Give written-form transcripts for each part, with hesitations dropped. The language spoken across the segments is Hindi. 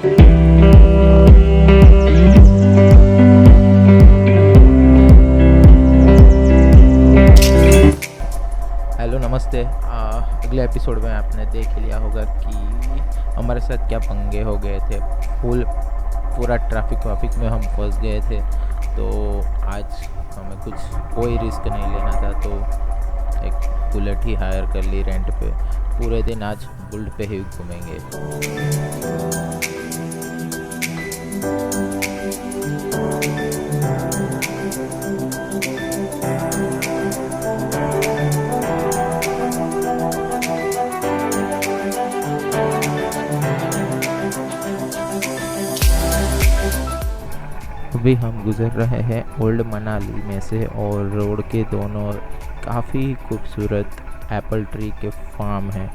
हेलो नमस्ते। अगले एपिसोड में आपने देख लिया होगा कि हमारे साथ क्या पंगे हो गए थे। पूरा ट्रैफिक वाफिक में हम फंस गए थे। तो आज हमें कुछ कोई रिस्क नहीं लेना था, तो एक बुलेट ही हायर कर ली रेंट पे। पूरे दिन आज बुलेट पे ही घूमेंगे। अभी हम गुज़र रहे हैं ओल्ड मनाली में से, और रोड के दोनों काफ़ी खूबसूरत एप्पल ट्री के फार्म हैं।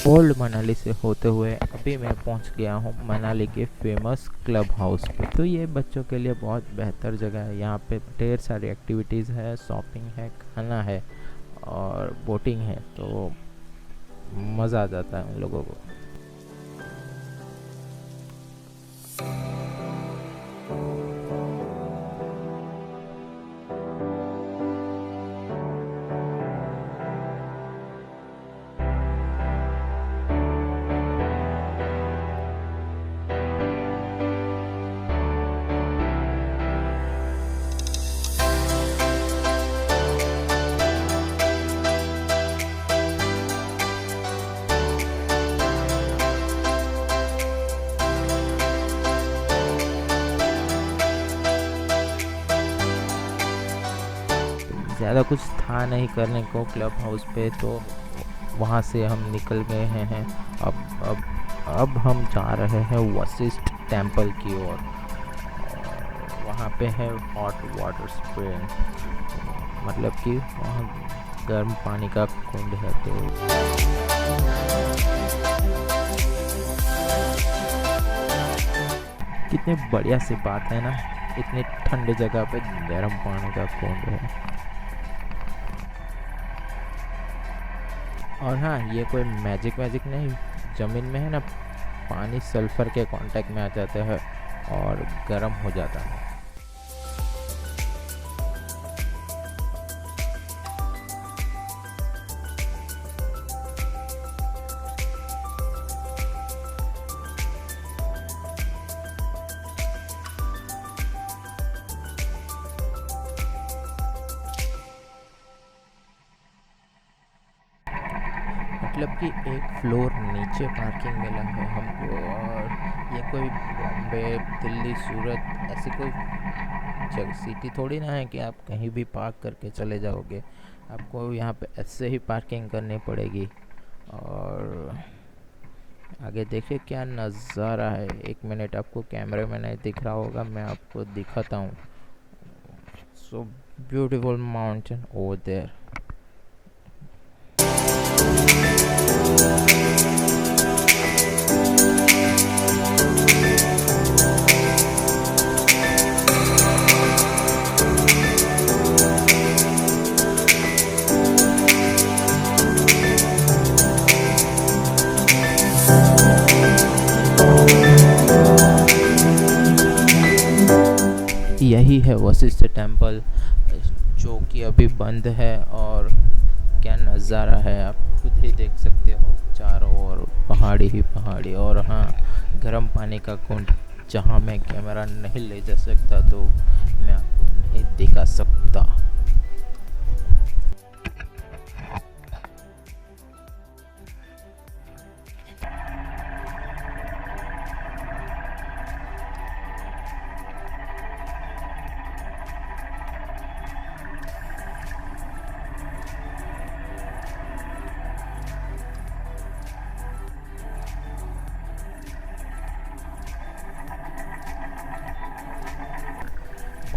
ओल्ड मनाली से होते हुए अभी मैं पहुंच गया हूं मनाली के फेमस क्लब हाउस पे। तो ये बच्चों के लिए बहुत बेहतर जगह है। यहाँ पे ढेर सारी एक्टिविटीज़ है, शॉपिंग है, खाना है और बोटिंग है। तो मज़ा आ जाता है उन लोगों को। ज़्यादा कुछ था नहीं करने को क्लब हाउस पे, तो वहाँ से हम निकल गए हैं। अब हम जा रहे हैं वशिष्ठ टेम्पल की ओर। वहाँ पे है हॉट वाटर स्प्रिंग, मतलब कि वहाँ गर्म पानी का कुंड है। तो कितनी बढ़िया सी बात है ना, इतनी ठंडी जगह पे गर्म पानी का कुंड है। और हाँ, ये कोई मैजिक नहीं, ज़मीन में है ना, पानी सल्फ़र के कांटेक्ट में आ जाता है और गर्म हो जाता है। मतलब कि एक फ्लोर नीचे पार्किंग मिला है हमको। और ये कोई बॉम्बे, दिल्ली, सूरत ऐसी कोई जगह सिटी थोड़ी ना है कि आप कहीं भी पार्क करके चले जाओगे। आपको यहाँ पे ऐसे ही पार्किंग करनी पड़ेगी। और आगे देखिए क्या नज़ारा है। एक मिनट, आपको कैमरे में नहीं दिख रहा होगा, मैं आपको दिखाता हूँ। So beautiful mountain over there. यही है वशिष्ठ टेम्पल, जो कि अभी बंद है। और क्या नज़ारा है, आप खुद ही देख सकते हो। चारों ओर पहाड़ी ही पहाड़ी, और हाँ, गर्म पानी का कुंड, जहाँ मैं कैमरा नहीं ले जा सकता, तो मैं आपको नहीं दिखा सकता।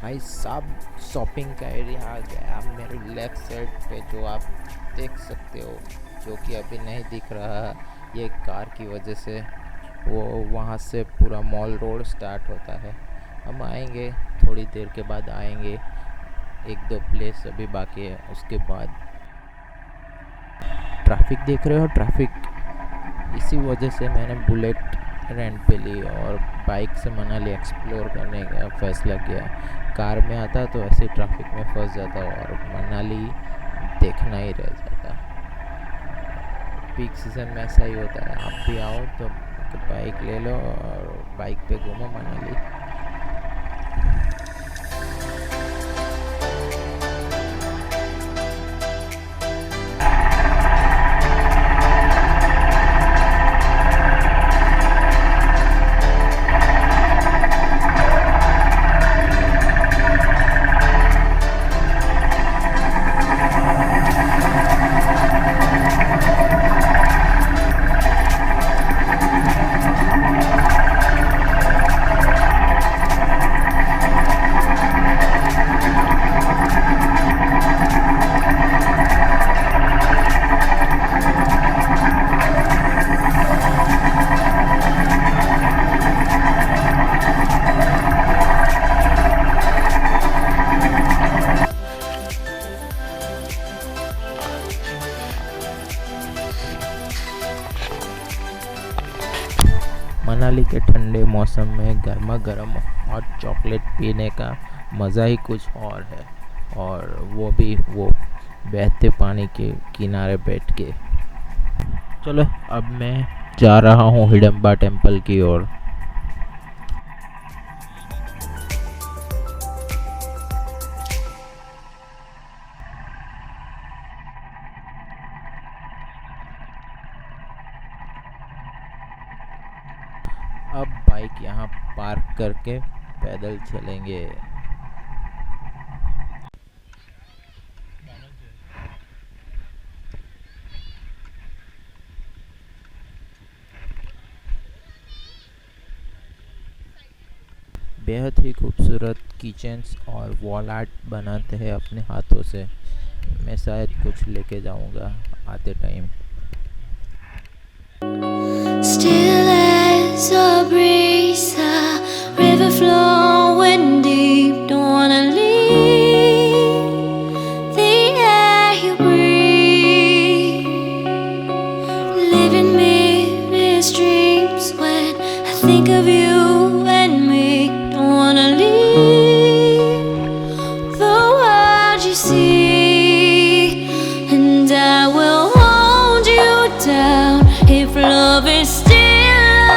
भाई साहब शॉपिंग का एरिया आ गया मेरे लेफ्ट साइड पे, जो आप देख सकते हो, जो कि अभी नहीं दिख रहा ये कार की वजह से। वो वहाँ से पूरा मॉल रोड स्टार्ट होता है। हम आएंगे थोड़ी देर के बाद, आएंगे एक दो प्लेस अभी बाकी है, उसके बाद। ट्रैफिक देख रहे हो, ट्रैफिक इसी वजह से मैंने बुलेट रेंट पे ली और बाइक से मनाली एक्सप्लोर करने का फैसला किया। कार में आता तो ऐसे ट्रैफिक में फंस जाता और मनाली देखना ही रह जाता। पीक सीज़न में ऐसा ही होता है, आप भी आओ तो बाइक ले लो और बाइक पे घूमो मनाली। मनाली के ठंडे मौसम में गर्मा गर्म हॉट चॉकलेट पीने का मज़ा ही कुछ और है, और वो भी वो बहते पानी के किनारे बैठ के। चलो अब मैं जा रहा हूँ हिडम्बा टेम्पल की ओर। अब बाइक यहाँ पार्क करके पैदल चलेंगे। बेहद ही खूबसूरत किचन्स और वॉल आर्ट बनाते हैं अपने हाथों से। मैं शायद कुछ लेके जाऊंगा आते time. Still as a breeze, a river flowing deep. Don't wanna leave the air you breathe. Living mirrors dreams when I think of you and me. Don't wanna leave the world you see, and I will hold you down if love is still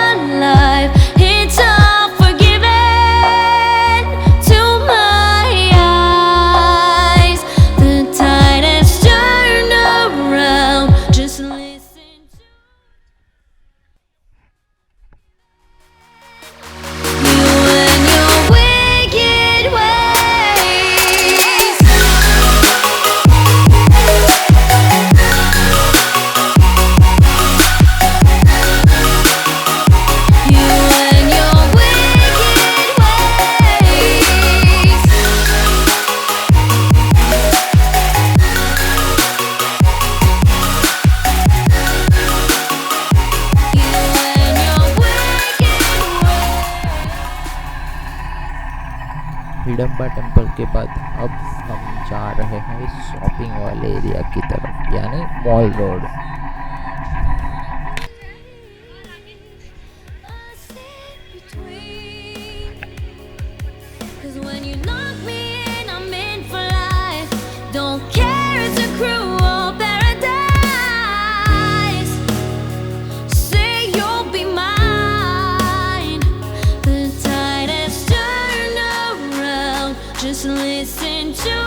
alive. It's all forgiven to my eyes. The tide has turned around. Just listen to you and your wicked ways. You and your wicked ways. You and your wicked ways. Hidimba temple के बाद अब हम जा रहे हैं शॉपिंग वाले एरिया की तरफ, यानी mall road. Cause when you lock me in, I'm in for life. Don't care, it's a cruel paradise. Say you'll be mine. The tide has turned around. Just listen to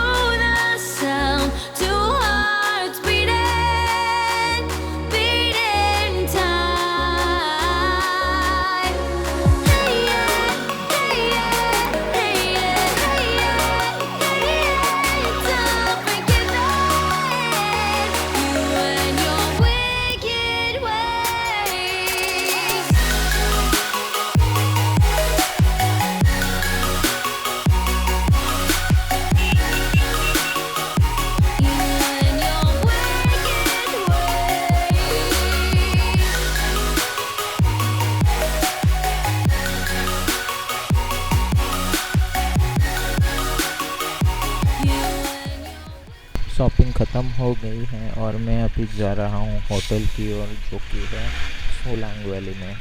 the sound. Two hearts beating. Shopping ख़त्म हो गई है और मैं अभी जा रहा हूँ होटल की ओर, जो कि है सोलांग वैली में।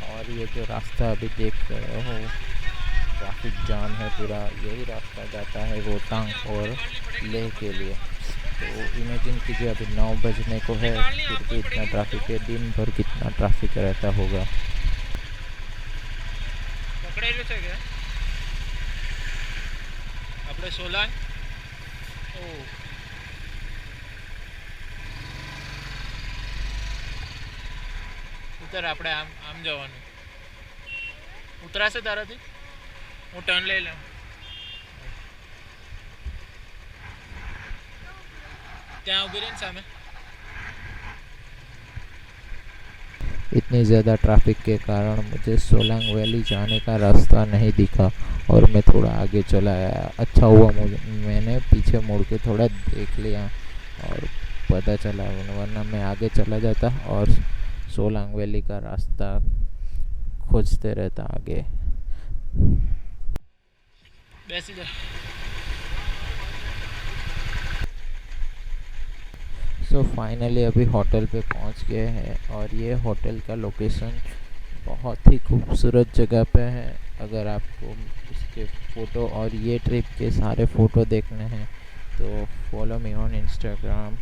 और ये जो रास्ता अभी देख रहे हो, ट्रैफिक जाम है पूरा। यही रास्ता जाता है रोहतांग और लेह के लिए। तो इमेजिन कीजिए अभी 9 बजने को है, फिर भी इतना ट्रैफिक है। दिन भर कितना ट्रैफिक रहता होगा। પકડેલું છે કે આપણે સોલાંગ ઓ ઉતર આપણે આમ આમ જવાનું ઉતરાશે તારાથી હું ટર્ન લઈ લઉં ત્યાં ઊભી રહીને સામે इतनी ज़्यादा ट्रैफिक के कारण मुझे सोलांग वैली जाने का रास्ता नहीं दिखा और मैं थोड़ा आगे चला आया। अच्छा हुआ मैंने पीछे मुड़ के थोड़ा देख लिया और पता चला, वरना मैं आगे चला जाता और सोलांग वैली का रास्ता खोजते रहता आगे। બેસી જા सो फाइनली अभी होटल पे पहुंच गए हैं और ये होटल का लोकेशन बहुत ही खूबसूरत जगह पे है। अगर आपको इसके फ़ोटो और ये ट्रिप के सारे फ़ोटो देखने हैं तो follow me on Instagram.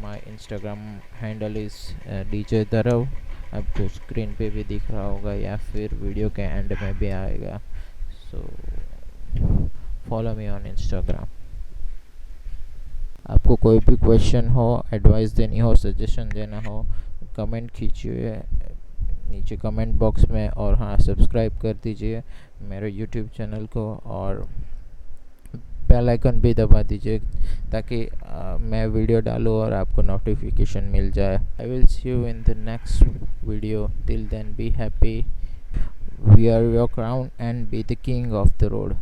My Instagram handle is DJ धरव। आपको स्क्रीन पे भी दिख रहा होगा या फिर वीडियो के एंड में भी आएगा। So follow me on Instagram. आपको कोई भी क्वेश्चन हो, एडवाइस देनी हो, सजेशन देना हो, कमेंट कीजिए नीचे कमेंट बॉक्स में। और हाँ, सब्सक्राइब कर दीजिए मेरे यूट्यूब चैनल को और बेल आइकन भी दबा दीजिए ताकि मैं वीडियो डालूँ और आपको नोटिफिकेशन मिल जाए। I will see you in the next video. Till then be happy, wear your crown and be the king of the road.